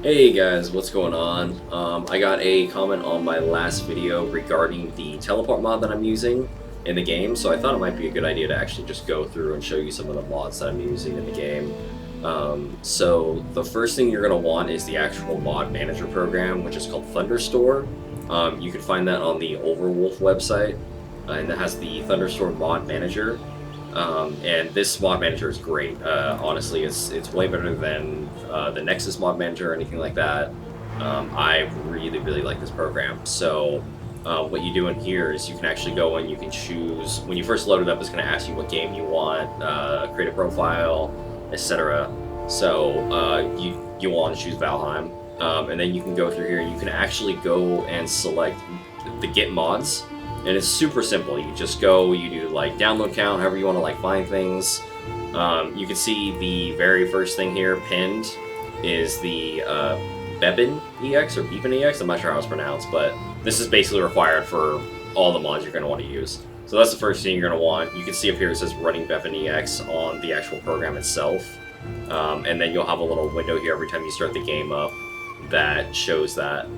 Hey guys, what's going on? I got a comment on my last video regarding the teleport mod that I'm using in the game, so I thought it might be a good idea to actually just go through and show you some of the mods that I'm using in the game. So the first thing you're going to want is the actual mod manager program, which is called Thunderstore. You can find that on the Overwolf website, and it has the Thunderstore mod manager. And this mod manager is great. Honestly, it's way better than the Nexus mod manager or anything like that. I really like this program. So what you do in here is you can actually go and you can choose, when you first load it up, it's going to ask you what game you want, create a profile, etc. So you want to choose Valheim. And then you can go through here and you can actually go and select the Get Mods. And it's super simple. You just go, you do like download count, however you want to like find things. You can see the very first thing here pinned is the Bebin EX or Beepin EX. I'm not sure how it's pronounced, but this is basically required for all the mods you're going to want to use. So that's the first thing you're going to want. You can see up here it says running Bebin EX on the actual program itself. And then you'll have a little window here every time you start the game up that shows that.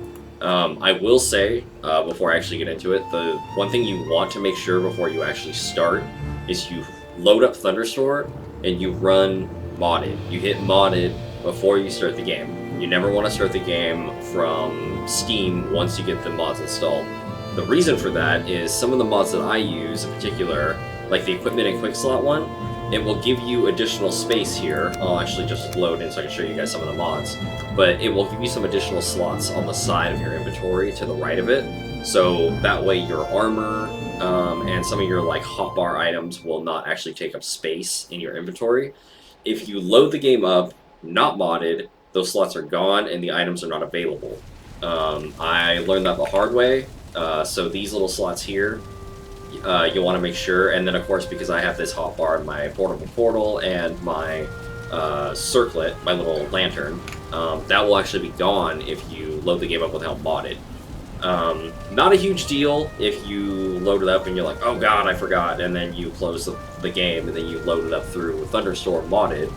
I will say, before I actually get into it, the one thing you want to make sure before you actually start is you load up Thunderstore and you run modded. You hit modded before you start the game. You never want to start the game from Steam once you get the mods installed. The reason for that is some of the mods that I use in particular, like the equipment and quick slot one, it will give you additional space here. I'll actually just load in so I can show you guys some of the mods. But it will give you some additional slots on the side of your inventory to the right of it. So that way your armor and some of your like hotbar items will not actually take up space in your inventory. If you load the game up, not modded, those slots are gone and the items are not available. I learned that the hard way. So these little slots here, you'll want to make sure, and then of course because I have this hotbar, my portable portal, and my circlet, my little lantern, that will actually be gone if you load the game up without modded. Not a huge deal if you load it up and you're like, oh god, I forgot, and then you close the game and then you load it up through Thunderstore modded.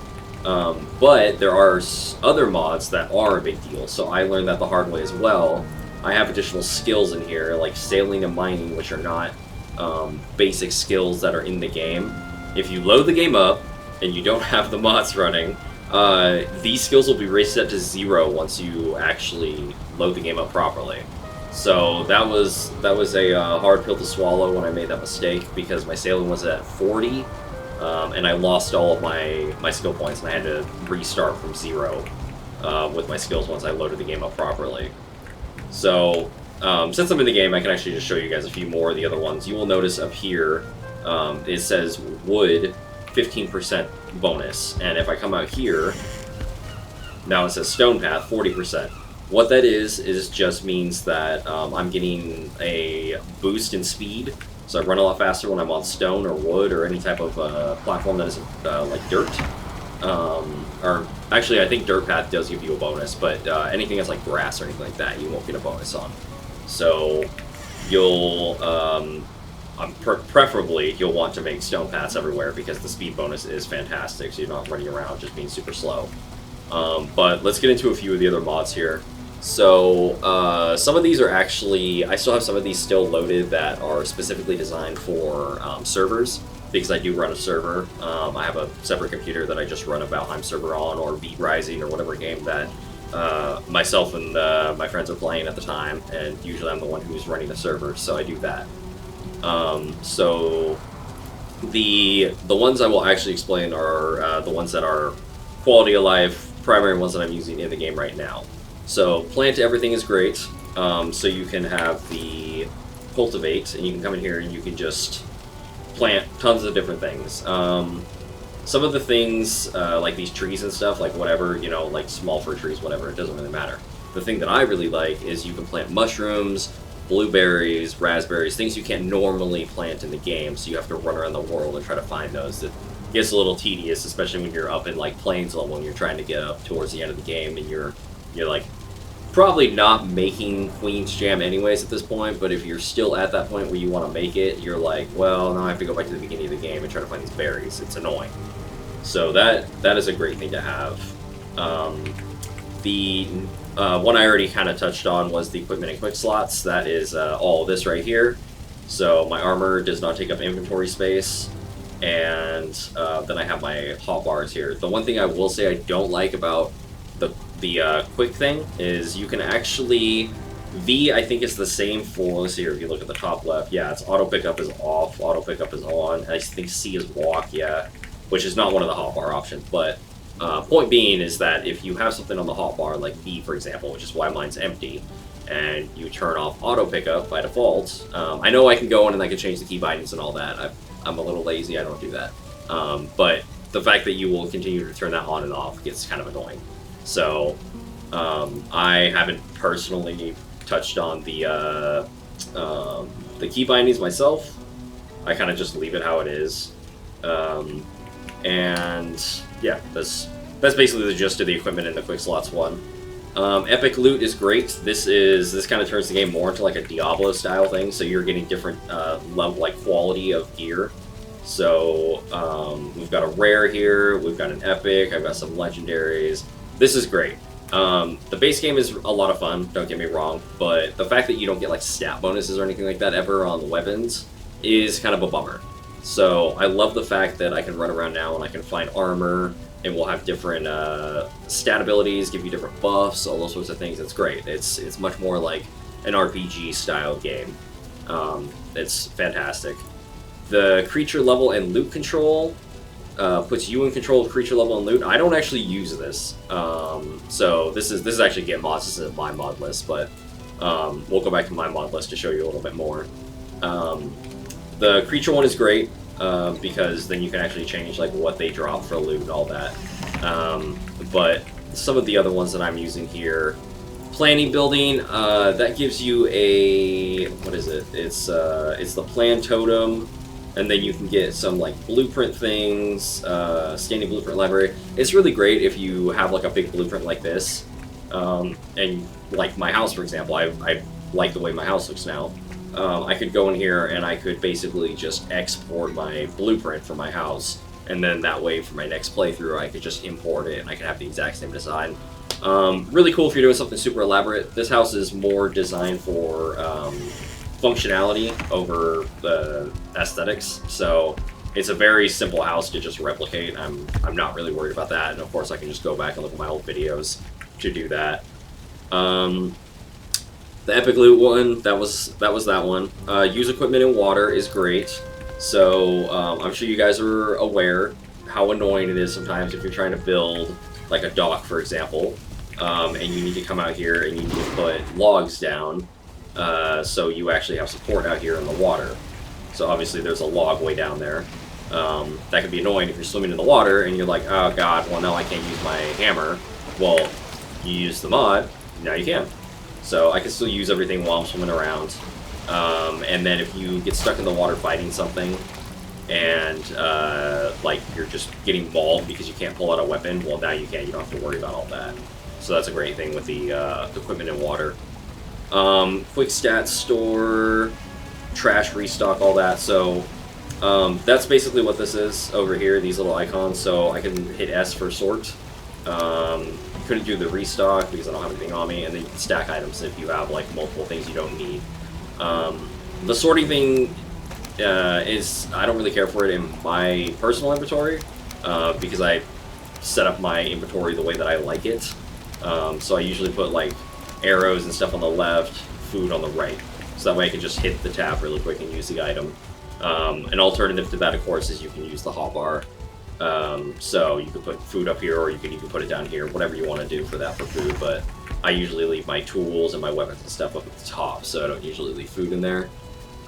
But there are other mods that are a big deal, so I learned that the hard way as well. I have additional skills in here, like sailing and mining, which are not basic skills that are in the game. If you load the game up and you don't have the mods running, these skills will be reset to 0 once you actually load the game up properly. So that was a hard pill to swallow when I made that mistake, because my sailing was at 40 and I lost all of my skill points and I had to restart from 0 with my skills once I loaded the game up properly. So since I'm in the game, I can actually just show you guys a few more of the other ones. You will notice up here, it says wood 15% bonus, and if I come out here, now it says stone path 40%. What that is just means that I'm getting a boost in speed, so I run a lot faster when I'm on stone or wood or any type of platform that isn't like dirt. Or actually, I think dirt path does give you a bonus, but anything that's like grass or anything like that, you won't get a bonus on. So you'll, preferably, you'll want to make stone paths everywhere because the speed bonus is fantastic, so you're not running around just being super slow. But let's get into a few of the other mods here. So some of these are actually, I still have some of these still loaded that are specifically designed for servers, because I do run a server. I have a separate computer that I just run a Valheim server on, or Beat Rising, or whatever game that myself and my friends are playing at the time, and usually I'm the one who's running the server, so I do that. So the ones I will actually explain are the ones that are quality of life, primary ones that I'm using in the game right now. So plant everything is great. So you can have the cultivate, and you can come in here and you can just plant tons of different things. Some of the things, like these trees and stuff, like whatever, you know, like small fir trees, whatever, it doesn't really matter. The thing that I really like is you can plant mushrooms, blueberries, raspberries, things you can't normally plant in the game, so you have to run around the world and try to find those. It gets a little tedious, especially when you're up in like plains level and you're trying to get up towards the end of the game, and you're like probably not making Queen's Jam anyways at this point, but if you're still at that point where you want to make it, you're like, well, now I have to go back to the beginning of the game and try to find these berries. It's annoying. So that is a great thing to have. The One I already kind of touched on was the equipment and quick slots. That is all this right here. So my armor does not take up inventory space, and then I have my hotbars here. The one thing I will say I don't like about the quick thing is you can actually V. I think is the same for, let's see here, if you look at the top left, yeah, it's auto pickup is off, auto pickup is on. I think C is walk, yeah, which is not one of the hotbar options, but point being is that if you have something on the hotbar, like V for example, which is why mine's empty, and you turn off auto pickup by default, I know I can go in and I can change the key bindings and all that. I'm a little lazy, I don't do that. But the fact that you will continue to turn that on and off gets kind of annoying. So I haven't personally touched on the key bindings myself. I kind of just leave it how it is. And yeah, that's basically the gist of the equipment in the quick slots one. Epic loot is great. This kind of turns the game more into like a Diablo style thing, so you're getting different level, like quality of gear. So we've got a rare here, we've got an epic, I've got some legendaries. This is great. The base game is a lot of fun, don't get me wrong, but the fact that you don't get like stat bonuses or anything like that ever on the weapons is kind of a bummer. So I love the fact that I can run around now and I can find armor, and we'll have different stat abilities, give you different buffs, all those sorts of things. It's great. It's much more like an RPG style game. It's fantastic. The creature level and loot control puts you in control of creature level and loot. I don't actually use this, so this is actually Get Mods. This is my mod list, but we'll go back to my mod list to show you a little bit more. The creature one is great because then you can actually change like what they drop for loot and all that. But some of the other ones that I'm using here, planning building, that gives you a, what is it? It's the plan totem. And then you can get some like blueprint things, standing blueprint library. It's really great if you have like a big blueprint like this. And like my house, for example, I like the way my house looks now. I could go in here and I could basically just export my blueprint for my house. And then that way for my next playthrough, I could just import it and I can have the exact same design. Really cool if you're doing something super elaborate. This house is more designed for functionality over the aesthetics, so it's a very simple house to just replicate. I'm not really worried about that, and of course I can just go back and look at my old videos to do that. The epic loot one, that was that one. Use equipment in water is great. So I'm sure you guys are aware how annoying it is sometimes if you're trying to build like a dock, for example, and you need to come out here and you need to put logs down. So you actually have support out here in the water. So obviously there's a log way down there. That can be annoying if you're swimming in the water and you're like, oh god, well now I can't use my hammer. Well, you use the mod, now you can. So I can still use everything while I'm swimming around. And then if you get stuck in the water fighting something and like you're just getting mauled because you can't pull out a weapon, well now you can. You don't have to worry about all that. So that's a great thing with the equipment in water. Quick stats store, trash restock, all that. So that's basically what this is over here, these little icons. So I can hit S for sort. Couldn't do the restock because I don't have anything on me, and then you can stack items if you have like multiple things you don't need. The sorting thing is, I don't really care for it in my personal inventory because I set up my inventory the way that I like it. So I usually put like arrows and stuff on the left, food on the right. So that way I can just hit the tab really quick and use the item. An alternative to that, of course, is you can use the hotbar. So you can put food up here, or you can even put it down here, whatever you want to do for that for food. But I usually leave my tools and my weapons and stuff up at the top, so I don't usually leave food in there.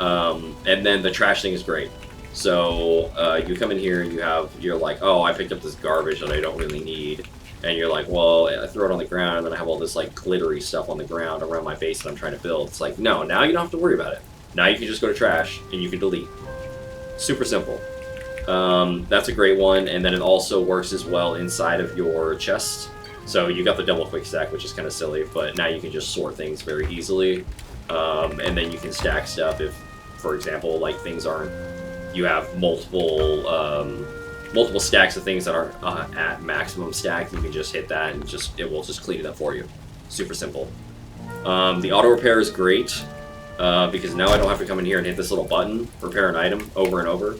And then the trash thing is great. So you come in here and you're like, oh, I picked up this garbage that I don't really need. And you're like, well, I throw it on the ground, and then I have all this like glittery stuff on the ground around my base that I'm trying to build. It's like, no, now you don't have to worry about it. Now you can just go to trash, and you can delete. Super simple. That's a great one, and then it also works as well inside of your chest. So you got the double quick stack, which is kind of silly, but now you can just sort things very easily. And then you can stack stuff if, for example, like things aren't, you have multiple stacks of things that aren't at maximum stack. You can just hit that and it will just clean it up for you. Super simple. The auto repair is great because now I don't have to come in here and hit this little button, repair an item, over and over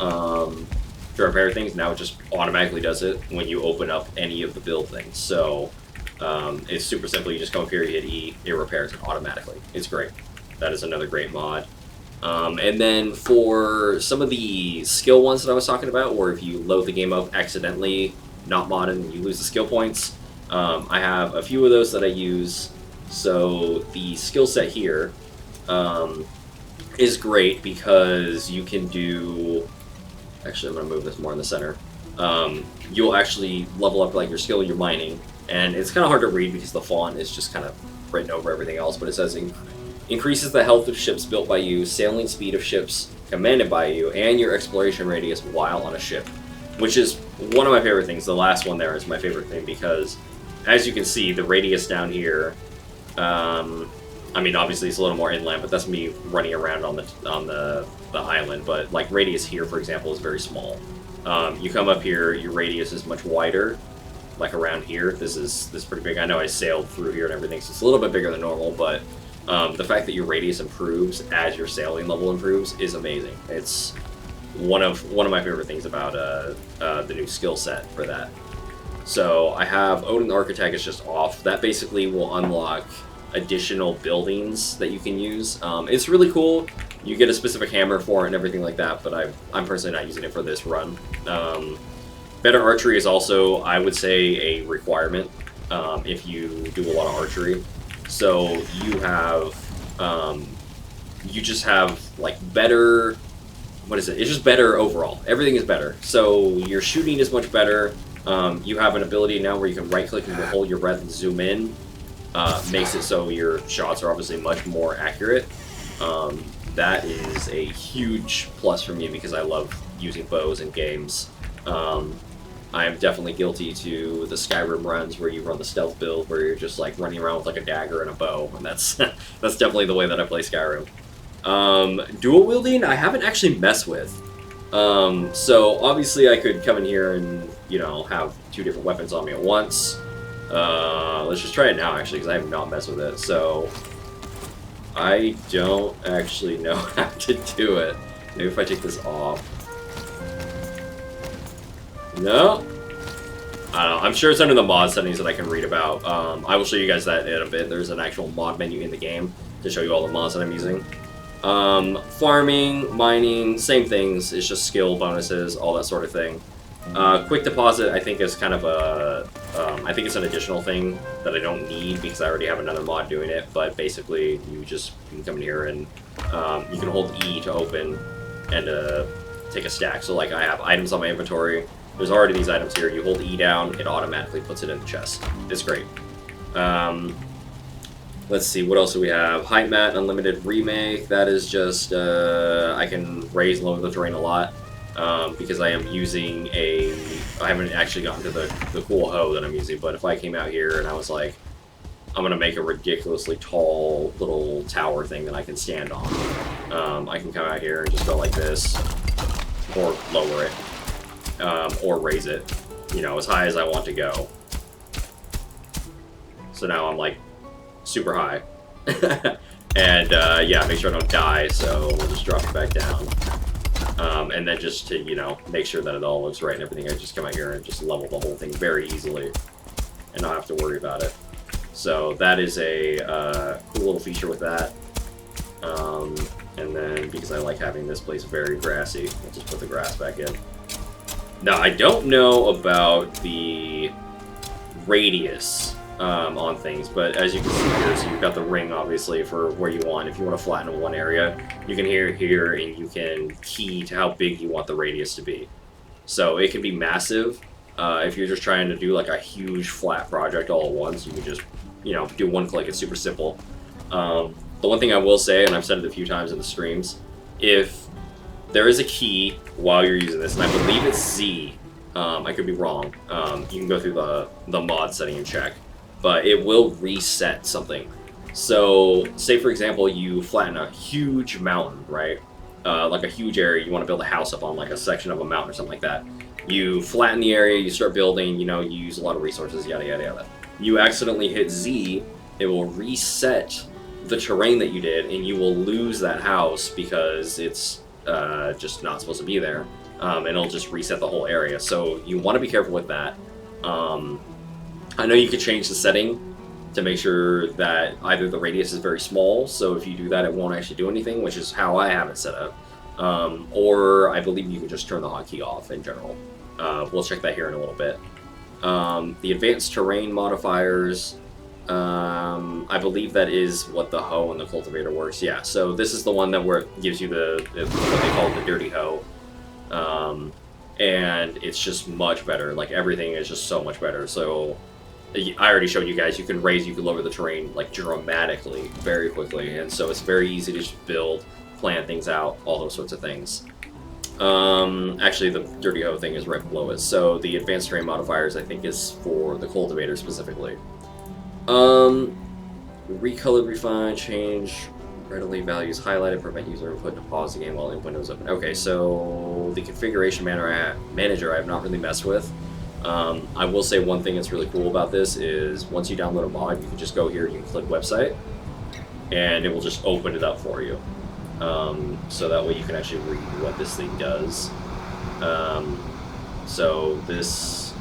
to repair things. Now it just automatically does it when you open up any of the build things. So it's super simple. You just come up here, you hit E, it repairs it automatically. It's great. That is another great mod. And then for some of the skill ones that I was talking about, or if you load the game up accidentally, not modded, and you lose the skill points, I have a few of those that I use. So the skill set here is great because you can do... Actually, I'm going to move this more in the center. You'll actually level up like your skill, your mining, and it's kind of hard to read because the font is just kind of written over everything else, but it says increases the health of ships built by you, sailing speed of ships commanded by you, and your exploration radius while on a ship, which is one of my favorite things. The last one there is my favorite thing because, as you can see, the radius down here, I mean, obviously it's a little more inland, but that's me running around on the island, but like radius here, for example, is very small. You come up here, your radius is much wider, like around here. This is pretty big. I know I sailed through here and everything, so it's a little bit bigger than normal, but the fact that your radius improves as your sailing level improves is amazing. It's one of my favorite things about the new skill set for that. So I have Odin the Architect is just off. That basically will unlock additional buildings that you can use. It's really cool. You get a specific hammer for it and everything like that, but I'm personally not using it for this run. Better archery is also, I would say, a requirement if you do a lot of archery. So you have, you just have like better, what is it? It's just better overall. Everything is better. So your shooting is much better. You have an ability now where you can right click and hold your breath and zoom in. Makes it so your shots are obviously much more accurate. That is a huge plus for me because I love using bows in games. I am definitely guilty to the Skyrim runs where you run the stealth build where you're just like running around with like a dagger and a bow, and that's that's definitely the way that I play Skyrim. Dual wielding, I haven't actually messed with. So obviously I could come in here and, you know, have two different weapons on me at once. Let's just try it now, actually, because I have not messed with it. So I don't actually know how to do it. Maybe if I take this off. No? I don't know. I'm sure it's under the mod settings that I can read about. I will show you guys that in a bit. There's an actual mod menu in the game to show you all the mods that I'm using. Farming, mining, same things. It's just skill bonuses, all that sort of thing. Quick deposit, I think, is kind of a... I think it's an additional thing that I don't need because I already have another mod doing it, but basically you can come in here and you can hold E to open and take a stack. So like I have items on my inventory. There's already these items here. You hold E down, it automatically puts it in the chest. It's great. Let's see, what else do we have? Height Mat, Unlimited Remake. That is just, I can raise and lower the terrain a lot. Because I am using I haven't actually gotten to the cool hoe that I'm using, but if I came out here and I was like, I'm going to make a ridiculously tall little tower thing that I can stand on, I can come out here and just go like this, or lower it, or raise it, you know, as high as I want to go. So now I'm like super high. And yeah, make sure I don't die, so we'll just drop it back down. And then just to, you know, make sure that it all looks right and everything, I just come out here and just level the whole thing very easily and not have to worry about it. So that is a cool little feature with that. And then, because I like having this place very grassy, I'll just put the grass back in. Now, I don't know about the radius on things, but as you can see here, so you've got the ring, obviously, for where you want. If you want to flatten one area, you can here, and you can key to how big you want the radius to be. So it can be massive. If you're just trying to do like a huge flat project all at once, you can just, you know, do one click. It's super simple. The one thing I will say, and I've said it a few times in the streams, if there is a key while you're using this, and I believe it's Z, I could be wrong. You can go through the mod setting and check. But it will reset something. So, say for example, you flatten a huge mountain, right? Like a huge area, you want to build a house up on, like a section of a mountain or something like that. You flatten the area, you start building, you know, you use a lot of resources, yada, yada, yada. you accidentally hit Z, it will reset the terrain that you did, and you will lose that house because it's just not supposed to be there. And it'll just reset the whole area. So you want to be careful with that. I know you could change the setting to make sure that either the radius is very small, so if you do that, it won't actually do anything, which is how I have it set up. Or I believe you can just turn the hotkey off in general. We'll check that here in a little bit. The advanced terrain modifiers, I believe that is what the hoe and the cultivator works. Yeah, so this is the one that gives you what they call the dirty hoe. And it's just much better. Like, everything is just so much better. So I already showed you guys, you can lower the terrain like dramatically, very quickly, and so it's very easy to just build, plan things out, all those sorts of things. Actually, the dirty hoe thing is right below it. So the advanced terrain modifiers, I think, is for the cultivator specifically. Recolor, refine, change, readily values highlighted, prevent user input to pause the game while the window's open. Okay, so the configuration manager I have not really messed with. I will say one thing that's really cool about this is once you download a mod, you can just go here, you can click website, and it will just open it up for you. So that way you can actually read what this thing does. So this,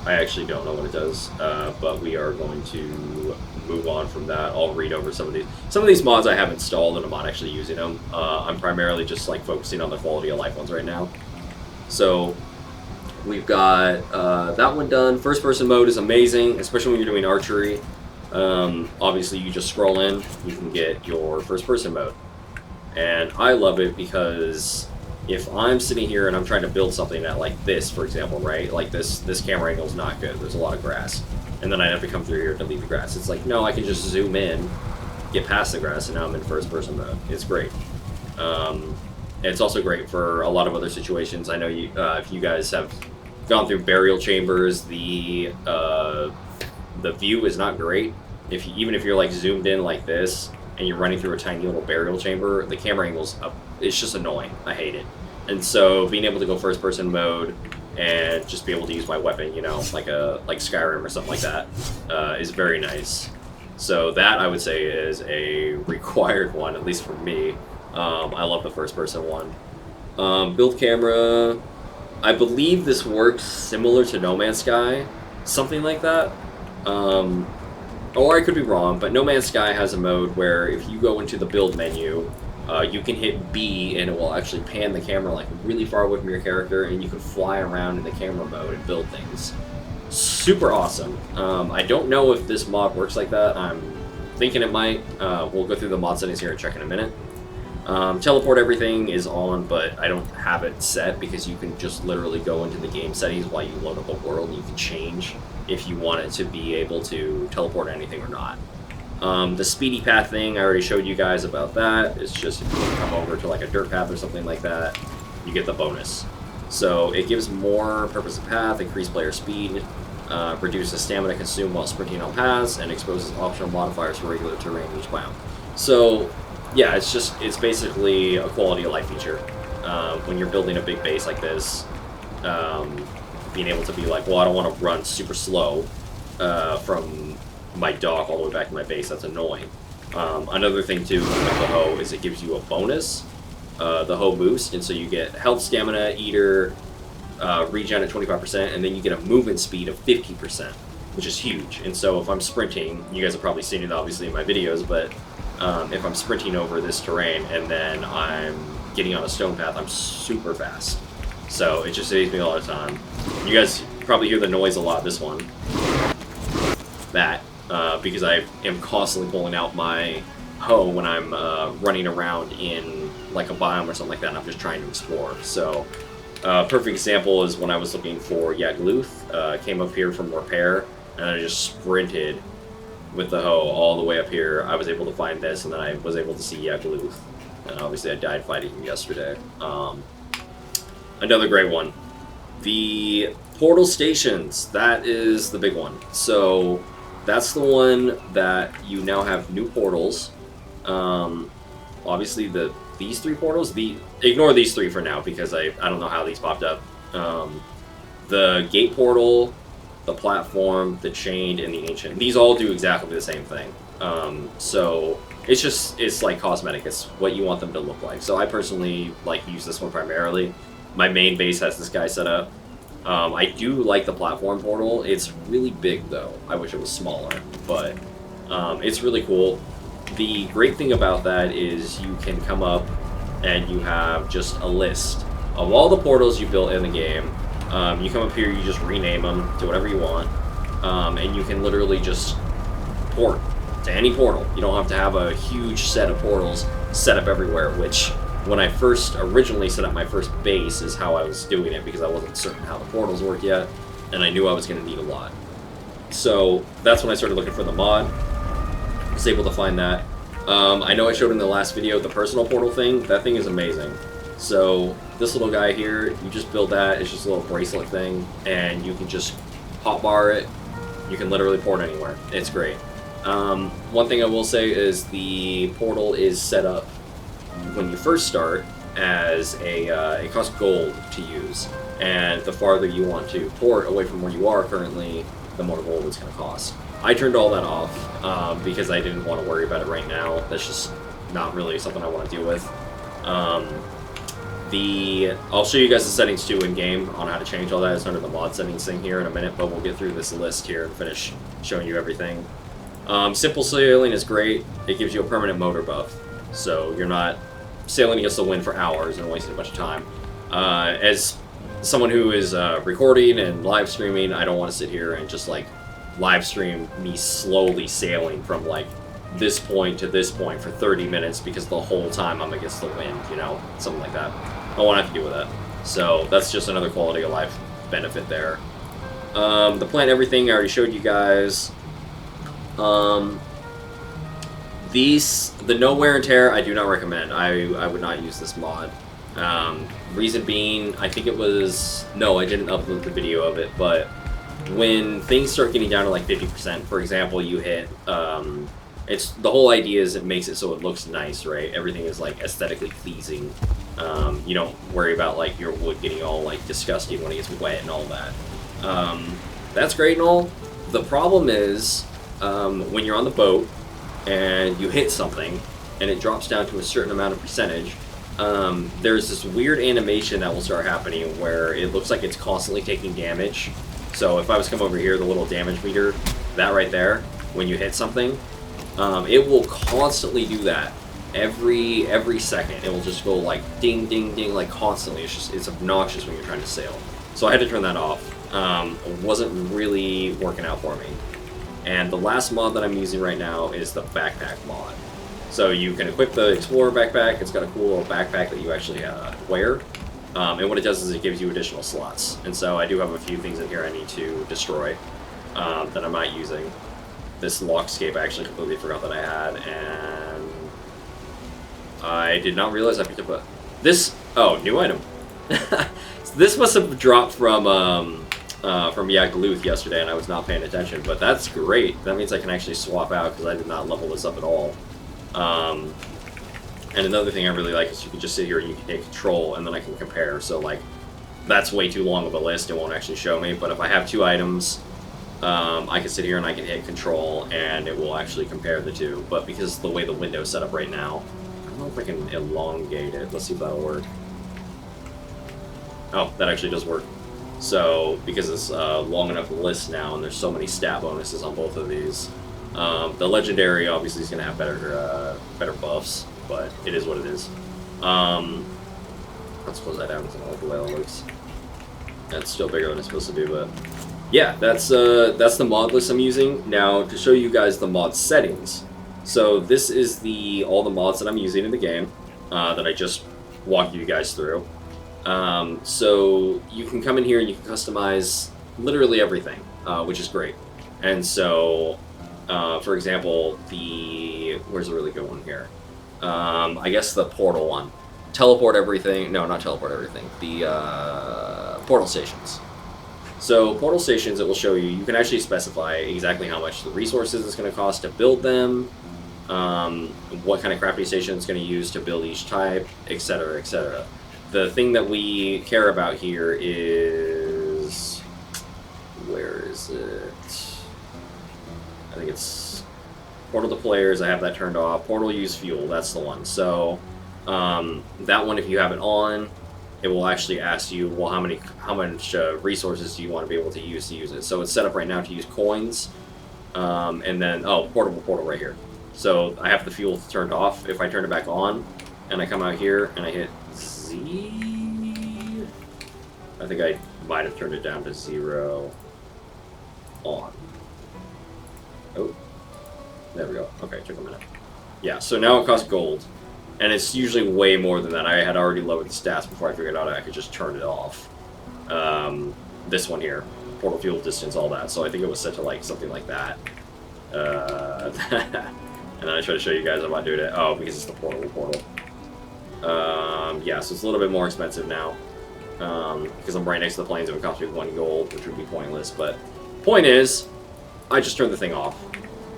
I actually don't know what it does, but we are going to move on from that. I'll read over some of these. Some of these mods I have installed and I'm not actually using them. I'm primarily just like focusing on the quality of life ones right now. So we've got that one done. First person mode is amazing, especially when you're doing archery. Obviously you just scroll in, you can get your first person mode. And I love it because if I'm sitting here and I'm trying to build something that, like this, for example, right? Like this camera angle is not good. There's a lot of grass. And then I'd have to come through here to delete the grass. It's like, no, I can just zoom in, get past the grass, and now I'm in first person mode. It's great. It's also great for a lot of other situations. I know you, if you guys have gone through burial chambers, the view is not great. Even if you're like zoomed in like this, and you're running through a tiny little burial chamber, the camera angle's up. It's just annoying. I hate it. And so being able to go first person mode and just be able to use my weapon, you know, like Skyrim or something like that, is very nice. So that, I would say, is a required one, at least for me. I love the first person one. Build camera, I believe this works similar to No Man's Sky, something like that. Or I could be wrong, but No Man's Sky has a mode where if you go into the build menu, you can hit B and it will actually pan the camera like really far away from your character, and you can fly around in the camera mode and build things. Super awesome. I don't know if this mod works like that. I'm thinking it might. We'll go through the mod settings here and check in a minute. Teleport everything is on, but I don't have it set because you can just literally go into the game settings while you load up a world and you can change if you want it to be able to teleport anything or not. The speedy path thing, I already showed you guys about that. It's just if you come over to like a dirt path or something like that, you get the bonus. So it gives more purpose of path, increased player speed, reduces stamina consumed while sprinting on paths, and exposes optional modifiers for regular terrain in each biome. So yeah, it's basically a quality of life feature. When you're building a big base like this, being able to be like, well, I don't want to run super slow from my dock all the way back to my base, that's annoying. Another thing too with the hoe is it gives you a bonus, the hoe boost, and so you get health, stamina, eater, regen at 25%, and then you get a movement speed of 50%, which is huge. And so if I'm sprinting, you guys have probably seen it obviously in my videos, but if I'm sprinting over this terrain and then I'm getting on a stone path, I'm super fast. So it just saves me a lot of time. You guys probably hear the noise a lot, this one. That, because I am constantly pulling out my hoe when I'm running around in like a biome or something like that, and I'm just trying to explore. So, perfect example is when I was looking for Yagluth, came up here from repair, and I just sprinted with the hoe all the way up here. I was able to find this, and then I was able to see Yagluth. And obviously I died fighting him yesterday. Another great one. The portal stations, that is the big one. So that's the one that you now have new portals. Obviously these three portals, ignore these three for now because I don't know how these popped up. The gate portal, the platform, the chained, and the ancient. These all do exactly the same thing. So it's like cosmetic. It's what you want them to look like. So I personally like use this one primarily. My main base has this guy set up. I do like the platform portal. It's really big though. I wish it was smaller, but it's really cool. The great thing about that is you can come up and you have just a list of all the portals you built in the game. You come up here, you just rename them to whatever you want, and you can literally just port to any portal. You don't have to have a huge set of portals set up everywhere, which when I first originally set up my first base is how I was doing it, because I wasn't certain how the portals work yet, and I knew I was going to need a lot. So that's when I started looking for the mod. I was able to find that. I know I showed in the last video the personal portal thing. That thing is amazing. So this little guy here, you just build that. It's just a little bracelet thing, and you can just hotbar it. You can literally port anywhere. It's great. One thing I will say is the portal is set up when you first start as it costs gold to use, and the farther you want to port away from where you are currently, the more gold it's going to cost. I turned all that off because I didn't want to worry about it right now. That's just not really something I want to deal with. I'll show you guys the settings too in game on how to change all that. It's under the mod settings thing here in a minute, but we'll get through this list here and finish showing you everything. Simple sailing is great. It gives you a permanent motor buff, so you're not sailing against the wind for hours and wasting a bunch of time. As someone who is recording and live streaming, I don't want to sit here and just like live stream me slowly sailing from like this point to this point for 30 minutes because the whole time I'm against the wind, you know, something like that. I don't want to have to deal with that. So that's just another quality of life benefit there. The plant everything I already showed you guys. The no wear and tear I do not recommend. I would not use this mod. Reason being, I think it was, no, I didn't upload the video of it, but when things start getting down to like 50%, for example, you hit, it's the whole idea is it makes it so it looks nice, right? Everything is like aesthetically pleasing. You don't worry about like your wood getting all like disgusting when it gets wet and all that. That's great and all. The problem is when you're on the boat and you hit something and it drops down to a certain amount of percentage, there's this weird animation that will start happening where it looks like it's constantly taking damage. So if I was to come over here, the little damage meter, that right there, when you hit something, it will constantly do that. Every second, it will just go like ding, ding, ding, like constantly. It's obnoxious when you're trying to sail. So I had to turn that off. It wasn't really working out for me. And the last mod that I'm using right now is the backpack mod. So you can equip the Explorer backpack. It's got a cool little backpack that you actually wear. And what it does is it gives you additional slots. And so I do have a few things in here I need to destroy that I'm not using. This lockscape I actually completely forgot that I had, and I did not realize I picked up new item. So this must have dropped from Gluth yesterday, and I was not paying attention, but that's great. That means I can actually swap out, because I did not level this up at all. And another thing I really like is you can just sit here and you can take control, and then I can compare. So, like, that's way too long of a list. It won't actually show me. But if I have two items, I can sit here and I can hit control, and it will actually compare the two. But because of the way the window's set up right now, I don't know if I can elongate it. Let's see if that'll work. Oh, that actually does work. So, because it's a long enough list now, and there's so many stat bonuses on both of these, the legendary obviously is going to have better buffs, but it is what it is. Let's close that down because I don't like the way that looks. That's still bigger than it's supposed to be, but yeah, that's the mod list I'm using. Now, to show you guys the mod settings, so this is all the mods that I'm using in the game that I just walked you guys through. So you can come in here and you can customize literally everything, which is great. And so, for example, where's a really good one here? I guess the portal one. Teleport everything. No, not teleport everything. The portal stations. So portal stations, it will show you. You can actually specify exactly how much the resources it's going to cost to build them, what kind of crafting station it's going to use to build each type, etc., etc. The thing that we care about here is where is it? I think it's portal to players. I have that turned off. Portal use fuel. That's the one. So that one, if you have it on, it will actually ask you, well, how much resources do you want to be able to use it? So it's set up right now to use coins, and then portal right here. So I have the fuel turned off. If I turn it back on, and I come out here and I hit Z, I think I might have turned it down to 0 on. Oh, there we go. Okay, took a minute. Yeah, so now it costs gold. And it's usually way more than that. I had already lowered the stats before I figured out I could just turn it off. This one here, portal fuel distance, all that. So I think it was set to like something like that. And then I try to show you guys how I do it. Oh, because it's the portal. Yeah, so it's a little bit more expensive now. Because I'm right next to the planes, it would cost me 1 gold, which would be pointless. But point is, I just turned the thing off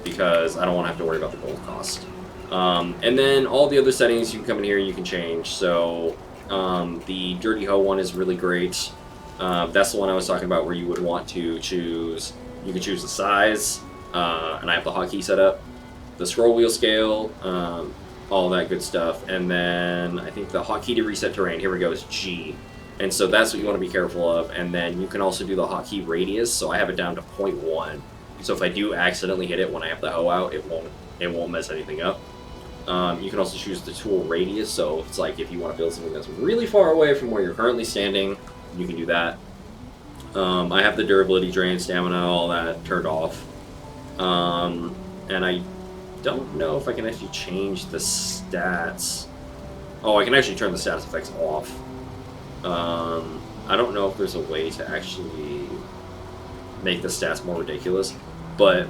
because I don't want to have to worry about the gold cost. And then all the other settings, you can come in here and you can change. So the Dirty Hoe one is really great. That's the one I was talking about where you would want to choose. You can choose the size, and I have the hotkey set up, the scroll wheel scale, all that good stuff. And then I think the hotkey to reset terrain, here we go, is G. And so that's what you want to be careful of. And then you can also do the hotkey radius. So I have it down to 0.1. So if I do accidentally hit it when I have the hoe out, it won't mess anything up. You can also choose the tool radius, so it's like if you want to build something that's really far away from where you're currently standing, you can do that. I have the durability, drain, stamina, all that turned off. And I don't know if I can actually change the stats. Oh, I can actually turn the status effects off. I don't know if there's a way to actually make the stats more ridiculous, but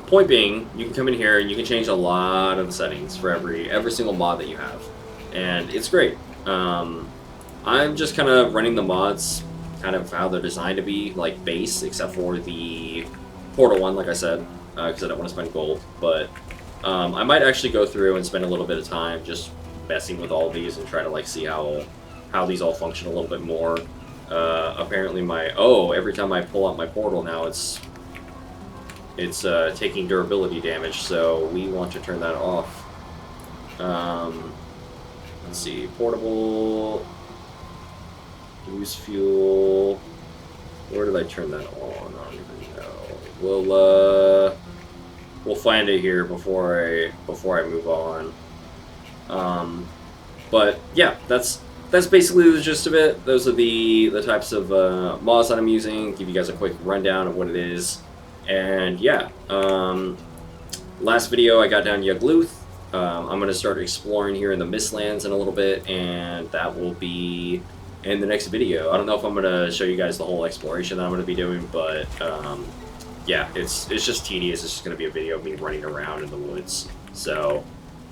point being, you can come in here and you can change a lot of the settings for every single mod that you have, and it's great. I'm just kind of running the mods kind of how they're designed to be, like base, except for the portal one, like I said, because I don't want to spend gold. But I might actually go through and spend a little bit of time just messing with all of these and try to like see how these all function a little bit more. Apparently every time I pull out my portal now, it's taking durability damage, so we want to turn that off. Let's see, portable, use fuel. Where did I turn that on? I don't even know. We'll find it here before I move on. But yeah, that's basically the gist of it. Those are the types of mods that I'm using. Give you guys a quick rundown of what it is. And yeah, last video I got down Yugluth. I'm going to start exploring here in the Mistlands in a little bit, and that will be in the next video. I don't know if I'm going to show you guys the whole exploration that I'm going to be doing, but yeah, it's just tedious. It's just going to be a video of me running around in the woods. So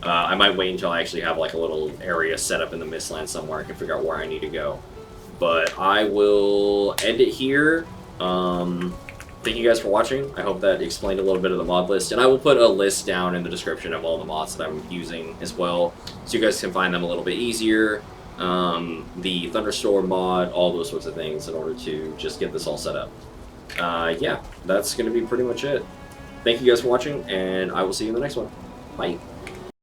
I might wait until I actually have like a little area set up in the Mistlands somewhere. I can figure out where I need to go. But I will end it here. Thank you guys for watching. I hope that explained a little bit of the mod list, and I will put a list down in the description of all the mods that I'm using as well, so you guys can find them a little bit easier. The Thunderstorm mod, all those sorts of things in order to just get this all set up. Yeah, that's going to be pretty much it. Thank you guys for watching, and I will see you in the next one. Bye.